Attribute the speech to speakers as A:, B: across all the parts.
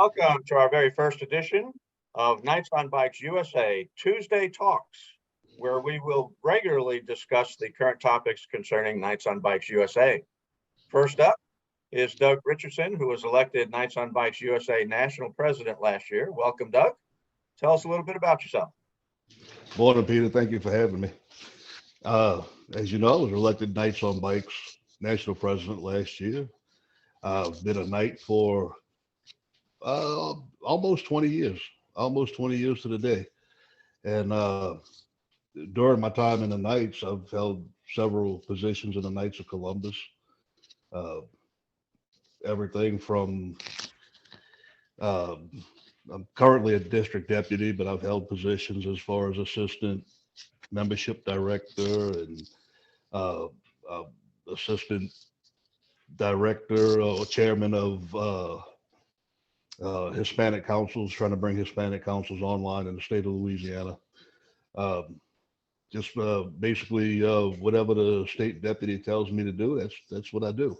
A: Welcome to our very first edition of Knights on Bikes USA Tuesday Talks, where we will regularly discuss the current topics concerning Knights on Bikes USA. First up is Doug Richardson, who was elected Knights on Bikes USA National President last year. Welcome, Doug. Tell us a little bit about yourself.
B: Morning, Peter. Thank you for having me. As you know, I was elected Knights on Bikes National President last year. I've been a Knight for almost 20 years, to the day. And during my time in the Knights, I've held several positions in the Knights of Columbus. Uh, Everything from I'm currently a district deputy, but I've held positions as far as assistant membership director and uh, uh, assistant director or chairman of Hispanic councils, trying to bring Hispanic councils online in the state of Louisiana. Um, just basically whatever the state deputy tells me to do, that's what I do.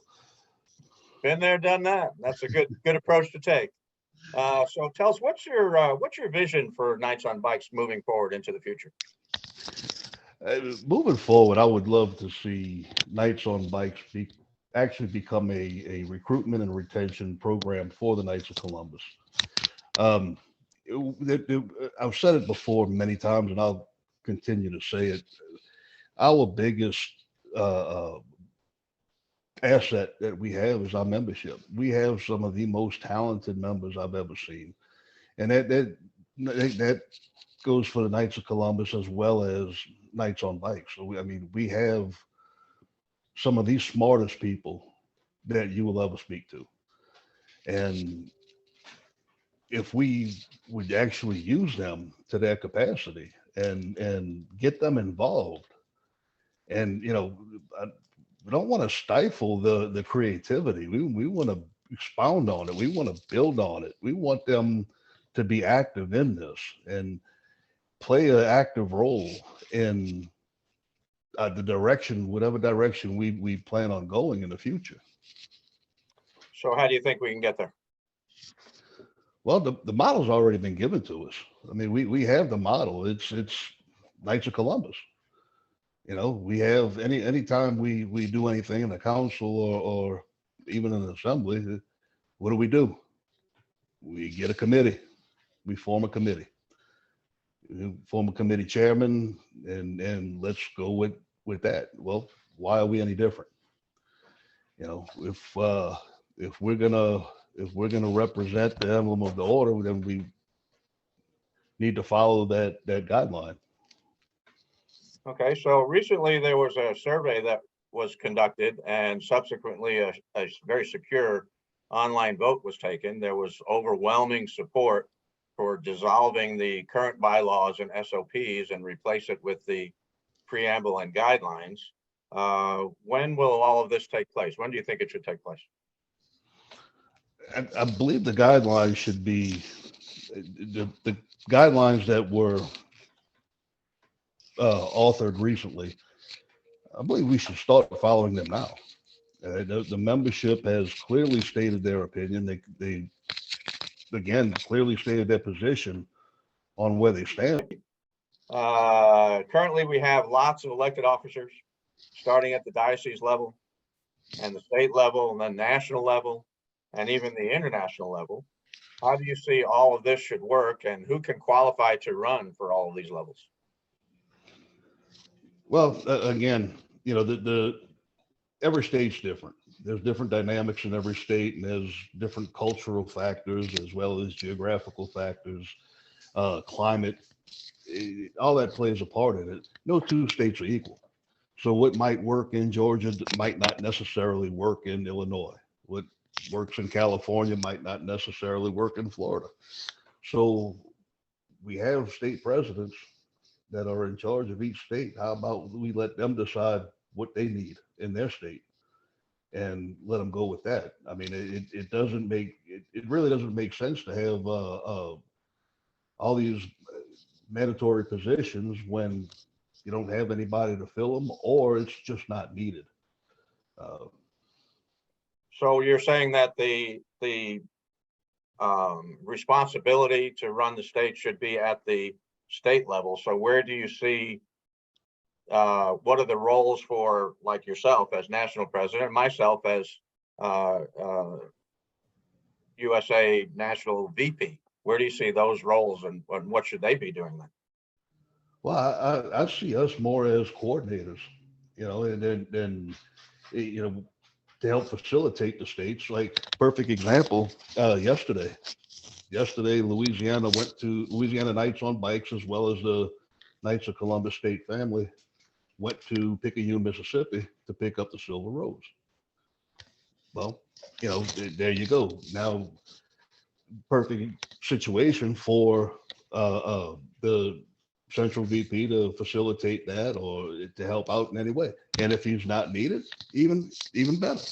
A: Been there, done that. That's a good approach to take. So tell us what's your vision for Knights on Bikes moving forward into the future?
B: Moving forward, I would love to see Knights on Bikes actually become a recruitment and retention program for the Knights of Columbus. Um, I've said it before many times, and I'll continue to say it. Our biggest uh, uh, asset that we have is our membership. We have some of the most talented members I've ever seen, and that goes for the Knights of Columbus as well as Knights on Bikes. So we have some of the smartest people that you will ever speak to, and if we would actually use them to their capacity and get them involved, and I, we don't want to stifle the creativity. We want to expound on it. We want to build on it. We want them to be active in this and play an active role in the direction, whatever direction we plan on going in the future.
A: So how do you think we can get there?
B: Well, the model's already been given to us. I mean, we have the model. It's Knights of Columbus. We have anytime we do anything in the council or even in the assembly, what do? We get a committee. We form a committee. We form a committee chairman, and let's go with that. Well, why are we any different? If we're gonna represent the emblem of the order, then we need to follow that guideline.
A: Okay, so recently there was a survey that was conducted and subsequently a very secure online vote was taken. There was overwhelming support for dissolving the current bylaws and SOPs and replace it with the preamble and guidelines. When will all of this take place? When do you think it should take place?
B: I believe the guidelines should be the guidelines that were authored recently. I believe we should start following them now. The membership has clearly stated their opinion. They again clearly stated their position on where they stand.
A: Currently, we have lots of elected officers, starting at the diocese level and the state level and then national level and even the international level. How do you see all of this should work, and who can qualify to run for all of these levels?
B: Well, again, the every state's different. There's different dynamics in every state, and there's different cultural factors as well as geographical factors, climate. All that plays a part in it. No two states are equal. So what might work in Georgia might not necessarily work in Illinois. What works in California might not necessarily work in Florida. So we have state presidents that are in charge of each state. How about we let them decide what they need in their state and let them go with that? I mean, it doesn't make it really doesn't make sense to have all these mandatory positions when you don't have anybody to fill them, or it's just not needed. Uh,
A: So you're saying that the responsibility to run the state should be at the state level. So where do you see, what are the roles for, like, yourself as national president, myself as USA national VP? Where do you see those roles, and what should they be doing then?
B: Well, I see us more as coordinators, and then, you know, to help facilitate the states. Like, perfect example, yesterday, Louisiana Knights on Bikes, as well as the Knights of Columbus State family, went to Picayune, Mississippi to pick up the Silver Rose. Well, there you go. Now, perfect situation for the central VP to facilitate that or to help out in any way. And if he's not needed, even better.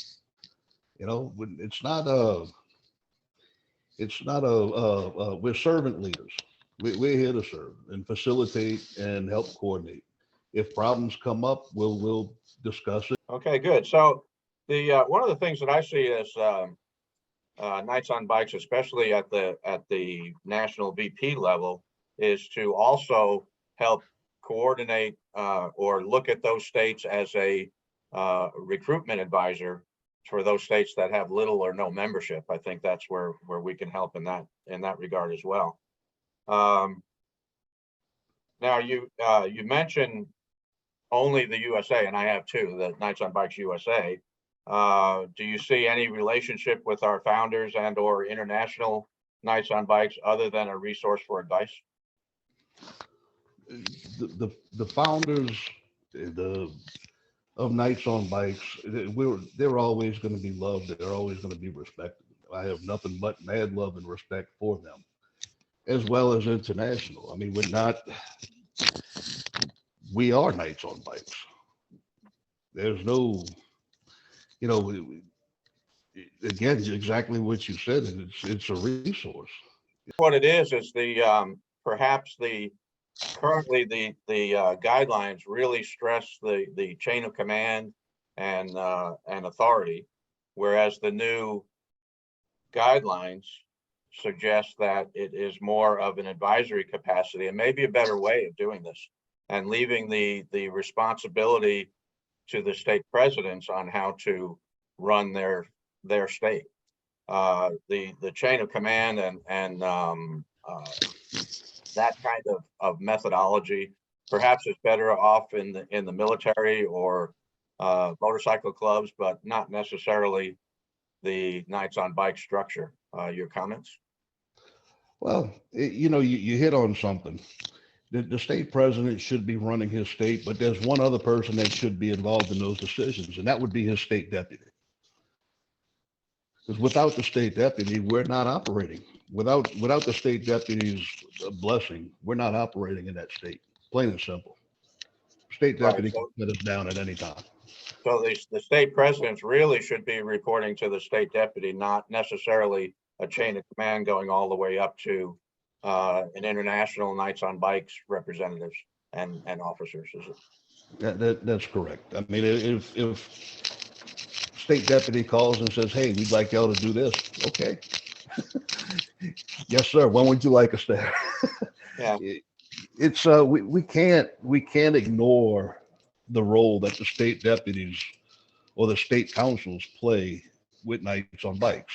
B: We're servant leaders. We're here to serve and facilitate and help coordinate. If problems come up, we'll discuss it.
A: Okay, good. So the one of the things that I see as Knights on Bikes, especially at the national VP level, is to also help coordinate or look at those states as a recruitment advisor for those states that have little or no membership. I think that's where we can help in that regard as well. Now you mentioned only the USA, and I have too, the Knights on Bikes USA. Do you see any relationship with our founders and or international Knights on Bikes other than a resource for advice?
B: The founders of Knights on Bikes, they're always going to be loved. They're always going to be respected. I have nothing but mad love and respect for them, as well as international. I mean, we are Knights on Bikes. There's no, again, exactly what you said. It's a resource.
A: What it is the perhaps currently the guidelines really stress the chain of command and authority, whereas the new guidelines suggest that it is more of an advisory capacity, and maybe a better way of doing this, and leaving the responsibility to the state presidents on how to run their state. The chain of command and that kind of methodology perhaps is better off in the military or motorcycle clubs, but not necessarily the Knights on Bike structure. Your comments?
B: Well, you hit on something. The state president should be running his state, but there's one other person that should be involved in those decisions, and that would be his state deputy. Because without the state deputy, we're not operating. Without the state deputy's blessing, we're not operating in that state. Plain and simple. State deputy can put us down at any time.
A: So the state presidents really should be reporting to the state deputy, not necessarily a chain of command going all the way up to an international Knights on Bikes representatives and officers. Is
B: it? That's correct. I mean, if state deputy calls and says, "Hey, we'd like y'all to do this," okay. Yes, sir. When would you like us there?
A: Yeah.
B: It's we can't ignore the role that the state deputies or the state councils play with Knights on Bikes.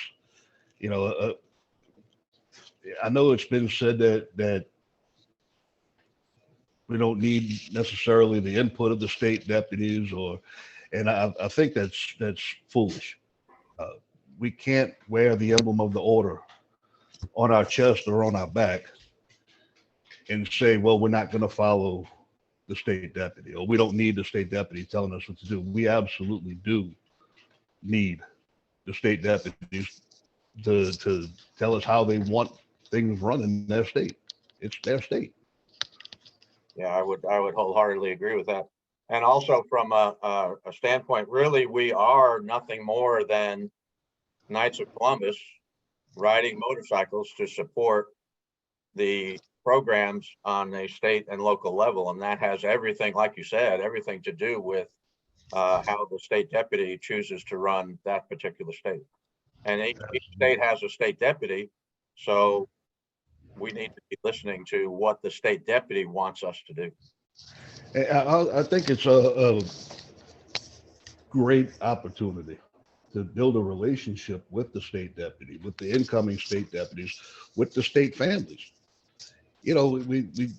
B: I know it's been said that we don't need necessarily the input of the state deputies, and I think that's foolish. We can't wear the emblem of the order on our chest or on our back and say, well, we're not going to follow the state deputy, or we don't need the state deputy telling us what to do. We absolutely do need the state deputies to tell us how they want things run in their state. It's their state.
A: Yeah, I would wholeheartedly agree with that. And also from a standpoint, really, we are nothing more than Knights of Columbus riding motorcycles to support the programs on a state and local level. And that has everything, like you said, everything to do with how the state deputy chooses to run that particular state. And each state has a state deputy, So we need to be listening to what the state deputy wants us to do.
B: And I think it's a great opportunity to build a relationship with the state deputy, with the incoming state deputies, with the state families. You know, we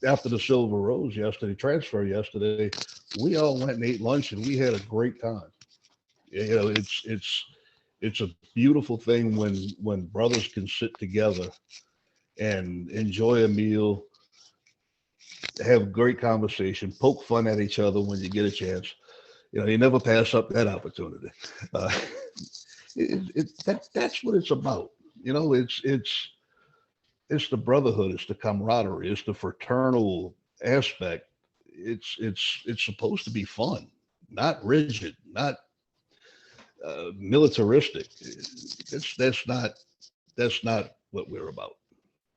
B: after the Silver Rose yesterday, transfer yesterday, we all went and ate lunch and we had a great time. You know, it's a beautiful thing when brothers can sit together and enjoy a meal, have great conversation, poke fun at each other when you get a chance. You know, you never pass up that opportunity. Uh, that's what it's about. You know, it's the brotherhood, it's the camaraderie, it's the fraternal aspect. It's supposed to be fun, not rigid, not militaristic. That's not what we're about.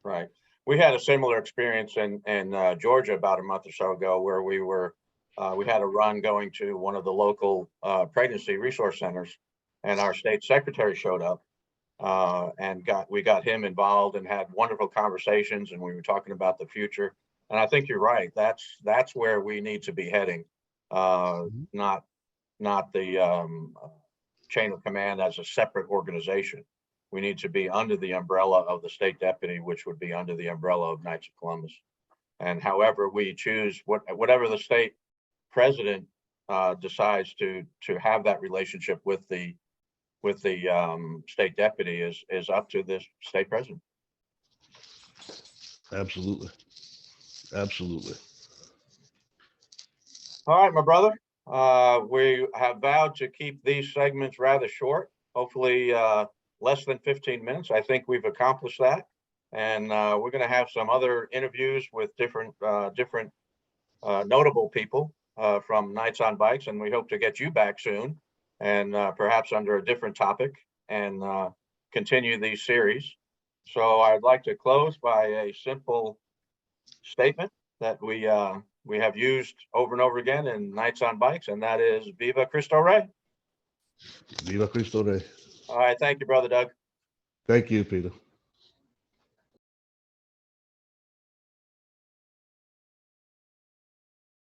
A: Right. We had a similar experience in Georgia about a month or so ago, where we had a run going to one of the local pregnancy resource centers, and our state secretary showed up, and we got him involved and had wonderful conversations, and we were talking about the future. And I think you're right. That's where we need to be heading, not the chain of command as a separate organization. We need to be under the umbrella of the state deputy, which would be under the umbrella of Knights of Columbus. And however we choose, whatever the state president decides to have that relationship with the state deputy is up to this state president.
B: Absolutely. Absolutely.
A: All right, my brother. We have vowed to keep these segments rather short, hopefully less than 15 minutes. I think we've accomplished that. And we're going to have some other interviews with different notable people from Knights on Bikes, and we hope to get you back soon, and perhaps under a different topic, and continue these series. So I'd like to close by a simple statement that we have used over and over again in Knights on Bikes, and that is Viva Cristo Rey.
B: Viva Cristo Rey.
A: All right, thank you, brother Doug.
B: Thank you, Peter.